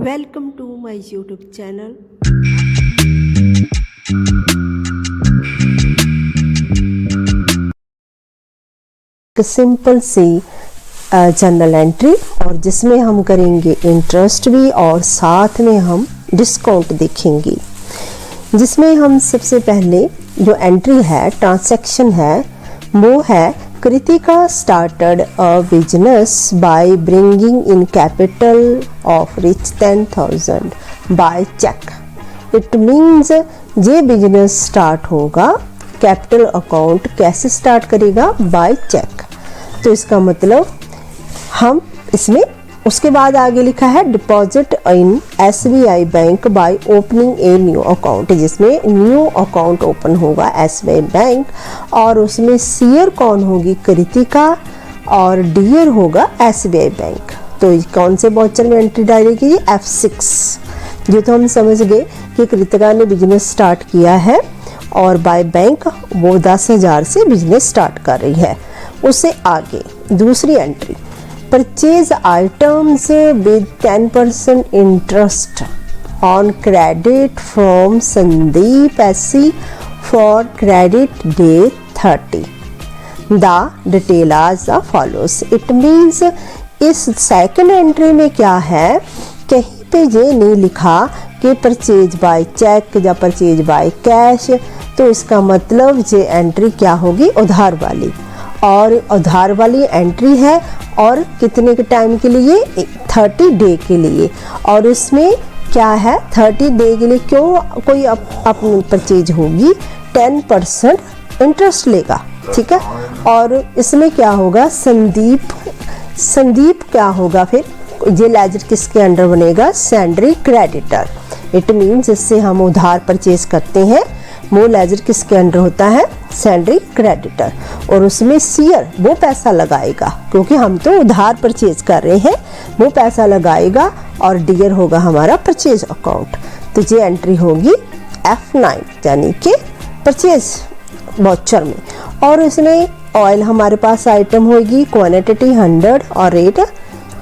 Welcome to my YouTube channel. Simple सी journal entry और जिसमें हम करेंगे इंटरेस्ट भी और साथ में हम डिस्काउंट देखेंगे। जिसमें हम सबसे पहले जो एंट्री है ट्रांजैक्शन है वो है Kritika started a business by bringing in capital of rich 10,000 by cheque. It means ये बिजनेस स्टार्ट होगा, कैपिटल अकाउंट कैसे स्टार्ट करेगा? By cheque. तो इसका मतलब हम इसमें उसके बाद आगे लिखा है deposit in SBI bank by opening a new account, जिसमें न्यू अकाउंट ओपन होगा SBI बैंक और उसमें सीयर कौन होगी? कृतिका और डीयर होगा SBI बैंक। तो कौन से वाउचर में एंट्री डालेगी? F6। ये तो हम समझ गए कि कृतिका ने बिजनेस स्टार्ट किया है और बाय बैंक वो 10,000 से बिजनेस स्टार्ट कर रही है। उससे आगे दूसरी entry purchase items with 10% interest on credit from Sandeep SC for credit day 30। The detail आज द फॉलोस। इट मीन्स इस सेकंड एंट्री में क्या है, कहीं पे ये नहीं लिखा कि परचेज बाय चेक या परचेज बाय कैश, तो इसका मतलब ये एंट्री क्या होगी? उधार वाली। और उधार वाली एंट्री है और कितने के टाइम के लिए? 30 डे के लिए। और इसमें क्या है 30 डे के लिए क्यों कोई अपनी परचेज होगी 10% इंटरेस्ट लेगा, ठीक है। और इसमें क्या होगा? संदीप क्या होगा फिर? ये लेजर किसके अंडर बनेगा? सैंडरी क्रेडिटर। इट मीन्स इससे हम उधार परचेज करते हैं, वो लेजर किसके अंडर होता है? सैंडरी क्रेडिटर। और उसमें सीयर वो पैसा लगाएगा क्योंकि हम तो उधार परचेज कर रहे हैं, वो पैसा लगाएगा और डीयर होगा हमारा परचेज अकाउंट। तो ये एंट्री होगी F9 यानी कि परचेज वाउचर में। और इसमें ऑयल हमारे पास आइटम होगी, क्वांटिटी 100 और रेट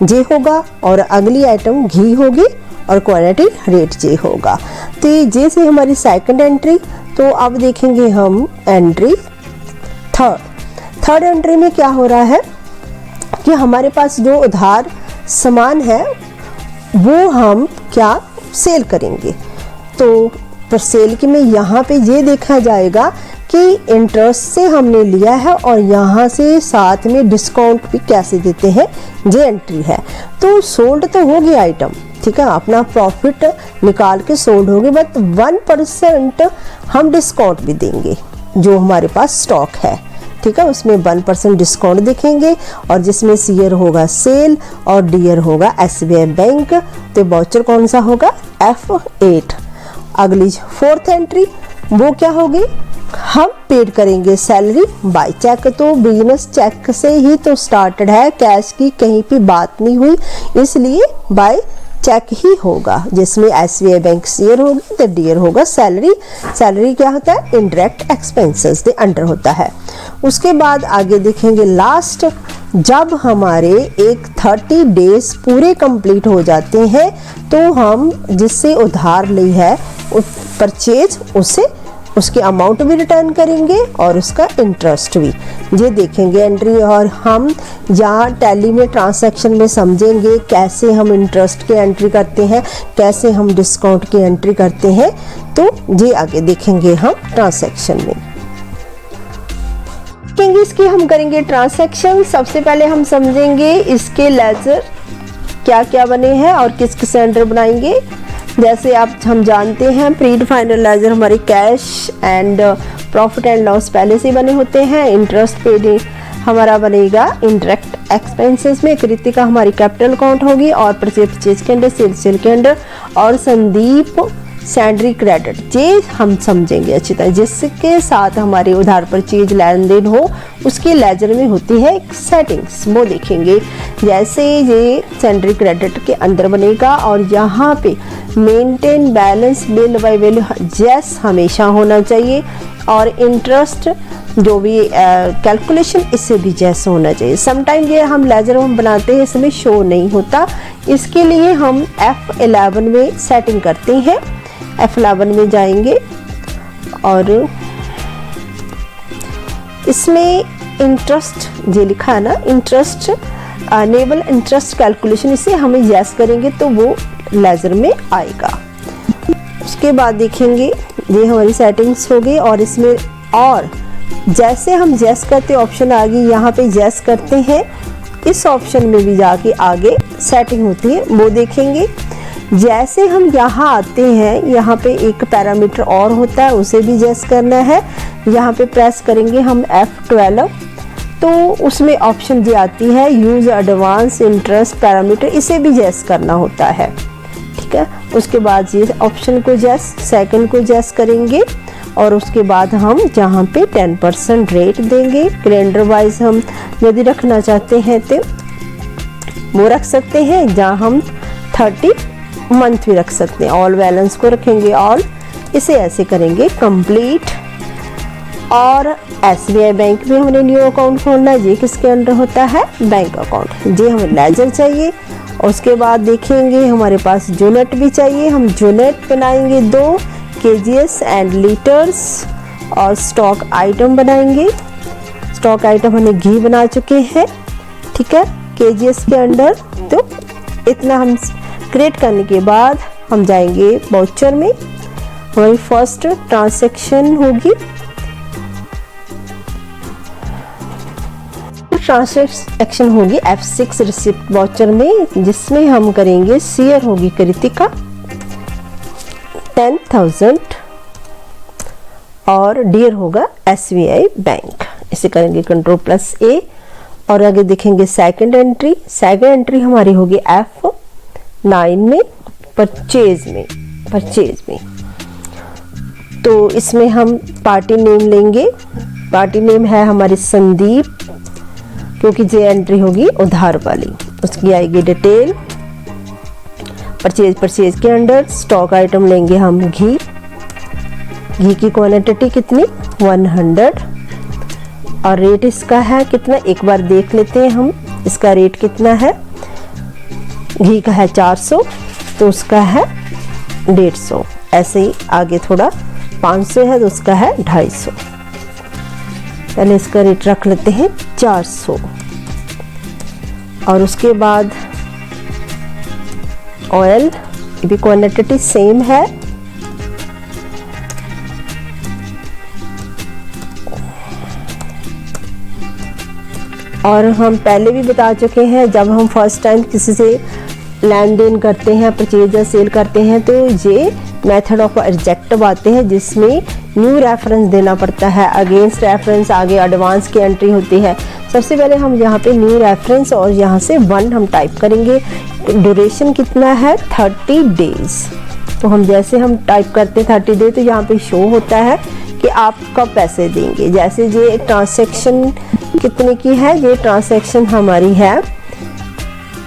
जे होगा। और अगली आइटम घी होगी और क्वांटिटी रेट जे होगा। तो ये से हमारी सेकंड एंट्री। तो अब देखेंगे हम एंट्री थर्ड एंट्री में क्या हो रहा है कि हमारे पास जो उधार सामान है वो हम क्या सेल करेंगे। तो पर सेल के में यहाँ पे ये देखा जाएगा कि इंटरेस्ट से हमने लिया है और यहाँ से साथ में डिस्काउंट भी कैसे देते हैं, ये एंट्री है। तो सोल्ड तो होगी आइटम, ठीक है, अपना प्रॉफिट निकाल के सोल्ड होगी, बट 1% हम डिस्काउंट भी देंगे जो हमारे पास स्टॉक है, ठीक है, उसमें 1% डिस्काउंट देखेंगे। और जिसमें सीयर होगा सेल और डीयर होगा SBI बैंक। तो वाउचर कौन सा होगा? F8। अगली फोर्थ एंट्री वो क्या होगी? हम पेड करेंगे सैलरी बाय चेक। तो बिजनेस चेक से ही तो स्टार्टेड है, कैश की कहीं पे बात नहीं हुई, इसलिए बाय चेक ही होगा, जिसमें SBI बैंक शेयर होगी तो डीयर होगा सैलरी। सैलरी क्या होता है? इनडायरेक्ट एक्सपेंसेस के अंडर होता है। उसके बाद आगे देखेंगे लास्ट, जब हमारे एक 30 डेज पूरे कंप्लीट हो जाते हैं तो हम जिससे उधार ली है परचेज उसे उसके अमाउंट भी रिटर्न करेंगे और उसका इंटरेस्ट भी ये देखेंगे एंट्री। और हम यहाँ टैली में ट्रांसैक्शन में समझेंगे कैसे हम इंटरेस्ट की एंट्री करते हैं, कैसे हम डिस्काउंट की एंट्री करते हैं। तो ये आगे देखेंगे हम ट्रांसैक्शन में। इसकी हम करेंगे ट्रांसैक्शन। सबसे पहले हम समझेंगे इसके लेजर क्या क्या बने हैं और किस किस अंडर बनाएंगे। जैसे आप हम जानते हैं प्री फाइनल लेजर हमारे cash and profit and loss पहले से बने होते हैं। इंटरेस्ट पेड हमारा बनेगा इनडायरेक्ट एक्सपेंसेस में। कृतिका हमारी कैपिटल अकाउंट होगी और परचेज के अंडर, सेल के अंडर। और संदीप सैंडरी क्रेडिट, ये हम समझेंगे अच्छी तरह, जिसके साथ हमारे उधार परचेज लेन देन हो उसके लेजर में होती है एक सेटिंग्स, वो देखेंगे। जैसे ये सैंडरी क्रेडिट के अंदर बनेगा और यहाँ पे maintain balance bill by value जैस हमेशा होना चाहिए, और इंटरेस्ट जो भी कैलकुलेशन इससे भी जैसा होना चाहिए। समटाइम ये हम लेजर हम बनाते हैं इसमें शो नहीं होता, इसके लिए हम F11 में सेटिंग करते हैं। F11 में जाएंगे और इसमें इंटरेस्ट ये लिखा है ना, इंटरेस्ट अनेबल इंटरेस्ट कैलकुलेशन, इसे हमें यस करेंगे तो वो लेजर में आएगा। उसके बाद देखेंगे ये हमारी सेटिंग्स हो गई, और इसमें और जैसे हम यस करते ऑप्शन आ गई, यहाँ पे यस करते हैं, इस ऑप्शन में भी जाके आगे सेटिंग होती है वो देखेंगे। जैसे हम यहाँ आते हैं, यहाँ पे एक पैरामीटर और होता है उसे भी यस करना है, यहाँ पे प्रेस करेंगे हम F12 तो उसमें ऑप्शन जो आती है यूज एडवांस इंटरेस्ट पैरामीटर, इसे भी यस करना होता है, ठीक है। उसके बाद ये ऑप्शन को यस, सेकंड को यस करेंगे, और उसके बाद हम जहाँ पे 10% रेट देंगे। कैलेंडर वाइज हम यदि रखना चाहते हैं तो वो रख सकते हैं, जहाँ हम 30 मंथ भी रख सकते हैं। ऑल बैलेंस को रखेंगे ऑल, इसे ऐसे करेंगे कंप्लीट। और SBI बैंक में हमने न्यू अकाउंट खोलना है, ये किसके अंडर होता है, बैंक अकाउंट। ये हमें लेजर चाहिए, और उसके बाद देखेंगे हमारे पास यूनिट भी चाहिए, हम यूनिट बनाएंगे 2 kgs एंड लीटर्स, और स्टॉक आइटम बनाएंगे। स्टॉक आइटम हमने घी बना चुके हैं, ठीक है, kgs के अंडर। तो इतना हम क्रिएट करने के बाद हम जाएंगे वाउचर में, हमारी फर्स्ट ट्रांसैक्शन होगी, ट्रांसैक्शन होगी F6 रिसिप्ट वाउचर में, जिसमें हम करेंगे शेयर होगी कृतिका 10,000 और डियर होगा SBI बैंक। इसे करेंगे Ctrl+A, और आगे देखेंगे सेकंड एंट्री। सेकंड एंट्री हमारी होगी F9 में, परचेज में। तो इसमें हम पार्टी नेम लेंगे, पार्टी नेम है हमारी संदीप, क्योंकि ये एंट्री होगी उधार वाली। उसकी आएगी डिटेल, परचेज के अंडर स्टॉक आइटम लेंगे हम घी की क्वांटिटी कितनी 100, और रेट इसका है कितना, एक बार देख लेते हैं हम इसका रेट कितना है। घी का है 400 तो उसका है 150, ऐसे ही आगे थोड़ा 500 है तो उसका है 250। पहले इसका रेट रख लेते हैं 400, और उसके बाद ऑयल भी क्वांटिटी सेम है, और हम पहले भी बता चुके हैं जब हम फर्स्ट टाइम किसी से लेन देन करते हैं, परचेज या सेल करते हैं, तो ये मेथड ऑफ रिजेक्ट आते हैं, जिसमें न्यू रेफरेंस देना पड़ता है, अगेंस्ट रेफरेंस आगे एडवांस की एंट्री होती है। सबसे पहले हम यहाँ पे न्यू रेफरेंस और यहाँ से 1 हम टाइप करेंगे। ड्यूरेशन कितना है 30 डेज, तो हम जैसे हम टाइप करते हैं 30 डेज तो यहाँ पे शो होता है कि आप कब पैसे देंगे। जैसे ये ट्रांसैक्शन कितने की है, ये ट्रांसैक्शन हमारी है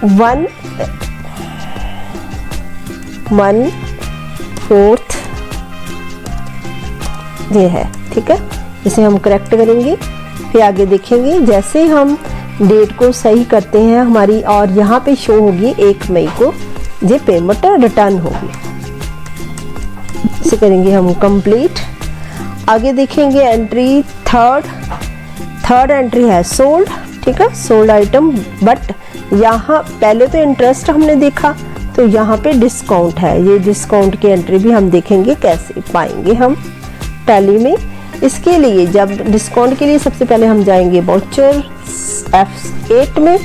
1/4 ये है, ठीक है। इसे हम करेक्ट करेंगे, फिर आगे देखेंगे जैसे हम डेट को सही करते हैं हमारी, और यहाँ पे शो होगी 1 मई को ये पेमेंट रिटर्न होगी। इसे करेंगे हम कंप्लीट। आगे देखेंगे एंट्री थर्ड एंट्री है सोल्ड, ठीक है, सोल्ड आइटम। बट यहाँ पहले तो इंटरेस्ट हमने देखा, तो यहाँ पे डिस्काउंट है, ये डिस्काउंट की एंट्री भी हम देखेंगे कैसे पाएंगे हम टैली में। इसके लिए जब डिस्काउंट के लिए सबसे पहले हम जाएंगे वाउचर F8 में,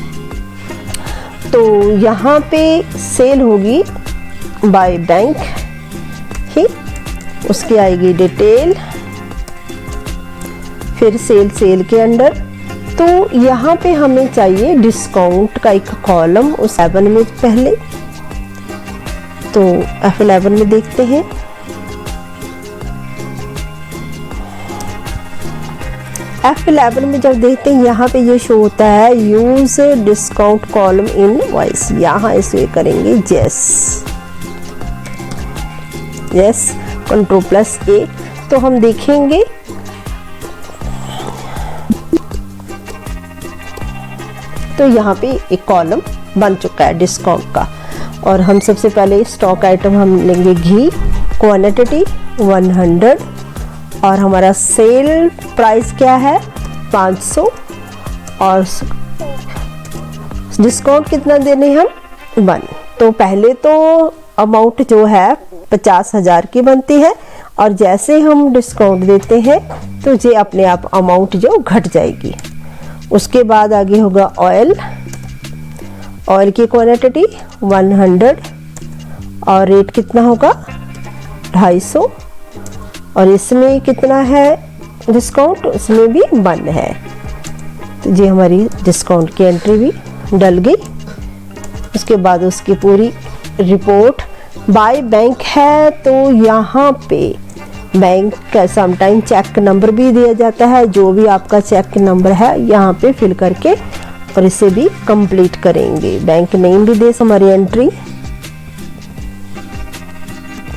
तो यहाँ पे सेल होगी बाय बैंक ही, उसकी आएगी डिटेल, फिर सेल के अंडर। तो यहाँ पे हमें चाहिए डिस्काउंट का एक कॉलम उस 7 में पहले, तो F11 में देखते हैं F11 में जब देखते हैं यहाँ पे ये शो होता है use discount column in voice, यहाँ इसे करेंगे यस Ctrl+A। तो हम देखेंगे तो यहाँ पे एक कॉलम बन चुका है डिस्काउंट का। और हम सबसे पहले स्टॉक आइटम हम लेंगे घी, क्वांटिटी 100 और हमारा सेल प्राइस क्या है 500 और डिस्काउंट कितना देने हम 1। तो पहले तो अमाउंट जो है 50,000 की बनती है और जैसे हम डिस्काउंट देते हैं तो ये अपने आप अमाउंट जो घट जाएगी। उसके बाद आगे होगा ऑयल की क्वांटिटी 100 और रेट कितना होगा 250 और इसमें कितना है डिस्काउंट, इसमें भी 1 है। तो ये हमारी डिस्काउंट की एंट्री भी डल गई। उसके बाद उसकी पूरी रिपोर्ट बाय बैंक है तो यहाँ पे बैंक का समटाइम चेक नंबर भी दिया जाता है, जो भी आपका चेक नंबर है यहाँ पे फिल करके और इसे भी कंप्लीट करेंगे। बैंक नेम भी दे हमारी एंट्री।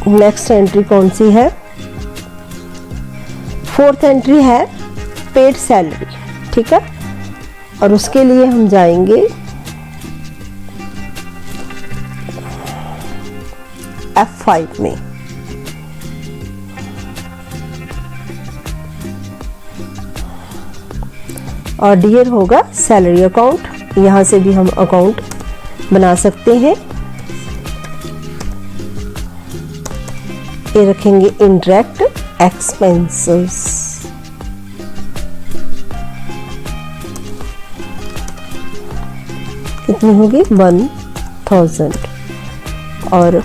नेक्स्ट एंट्री कौन सी है, 4th एंट्री है पेड सैलरी, ठीक है। और उसके लिए हम जाएंगे F5 में। और डियर होगा सैलरी अकाउंट, यहाँ से भी हम अकाउंट बना सकते हैं। ये रखेंगे इनडायरेक्ट एक्सपेंसेस, कितनी होगी 1000 और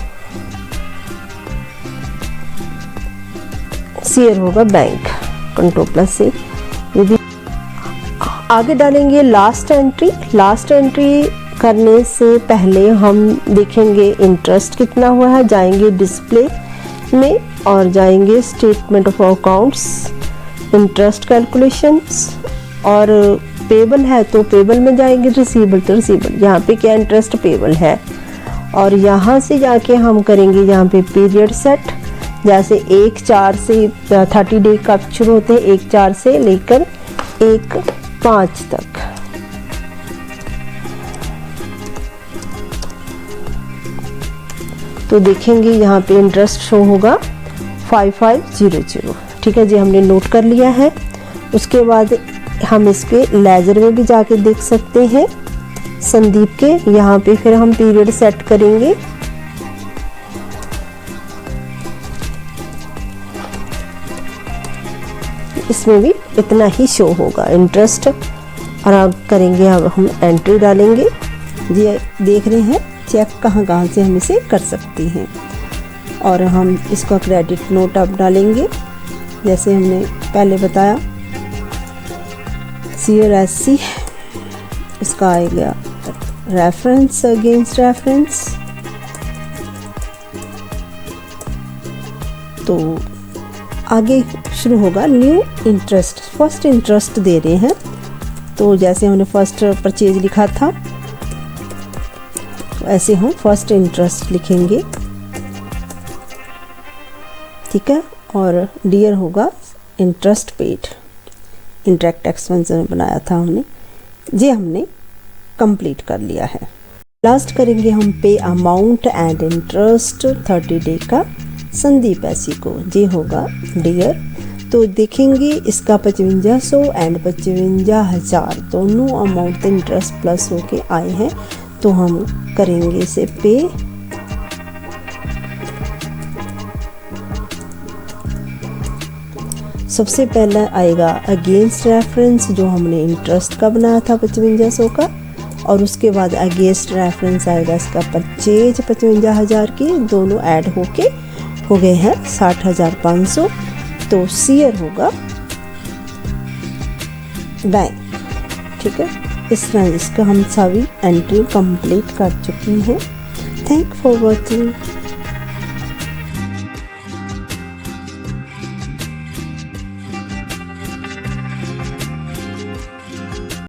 सीयर होगा बैंक Ctrl+C। यदि आगे डालेंगे लास्ट एंट्री करने से पहले हम देखेंगे इंटरेस्ट कितना हुआ है, जाएंगे डिस्प्ले में और जाएंगे statement of accounts, interest calculations और पेबल है तो पेबल में जाएंगे, रिसीवेबल तो रिसीवेबल, यहाँ पे क्या इंटरेस्ट पेबल है। और यहाँ से जाके हम करेंगे यहाँ पे पीरियड सेट, जैसे 1/4 से 30 डे का शुरू होते हैं 1/4 से लेकर 1/5 तक। तो देखेंगे यहाँ पे इंटरेस्ट शो होगा 5500, ठीक है जी, हमने नोट कर लिया है। उसके बाद हम इसके लेजर में भी जाके देख सकते हैं संदीप के, यहाँ पे फिर हम पीरियड सेट करेंगे। इसमें भी इतना ही शो होगा इंटरेस्ट। और अब करेंगे, अब हम एंट्री डालेंगे। ये देख रहे हैं चेक कहाँ से हम इसे कर सकते हैं। और हम इसका क्रेडिट नोट अब डालेंगे जैसे हमने पहले बताया, CRSC इसका आएगा रेफरेंस अगेंस्ट रेफरेंस। तो आगे शुरू होगा न्यू इंटरेस्ट, फर्स्ट इंटरेस्ट दे रहे हैं। तो जैसे हमने फर्स्ट परचेज लिखा था तो ऐसे हम फर्स्ट इंटरेस्ट लिखेंगे, ठीक है। और डियर होगा इंटरेस्ट पेड, इंटरेक्ट एक्सपेंस बनाया था हमने, ये हमने कंप्लीट कर लिया है। लास्ट करेंगे हम पे अमाउंट एंड इंटरेस्ट 30 डे का संदीप ऐसी को, ये होगा डियर। तो देखेंगे इसका 5500 एंड 55,000 दोनों अमाउंट इंटरेस्ट प्लस होके आए हैं। तो हम करेंगे इसे पे। सबसे पहला आएगा अगेंस्ट रेफरेंस, जो हमने इंटरेस्ट का बनाया था 5500 का, और उसके बाद अगेंस्ट रेफरेंस आएगा इसका परचेज 55,000 की, दोनों ऐड होके हो गए हैं 60,500। तो सीयर होगा बैंक, ठीक है। इस तरह इसका हम सभी एंट्री कंप्लीट कर चुके हैं। Thank for watching.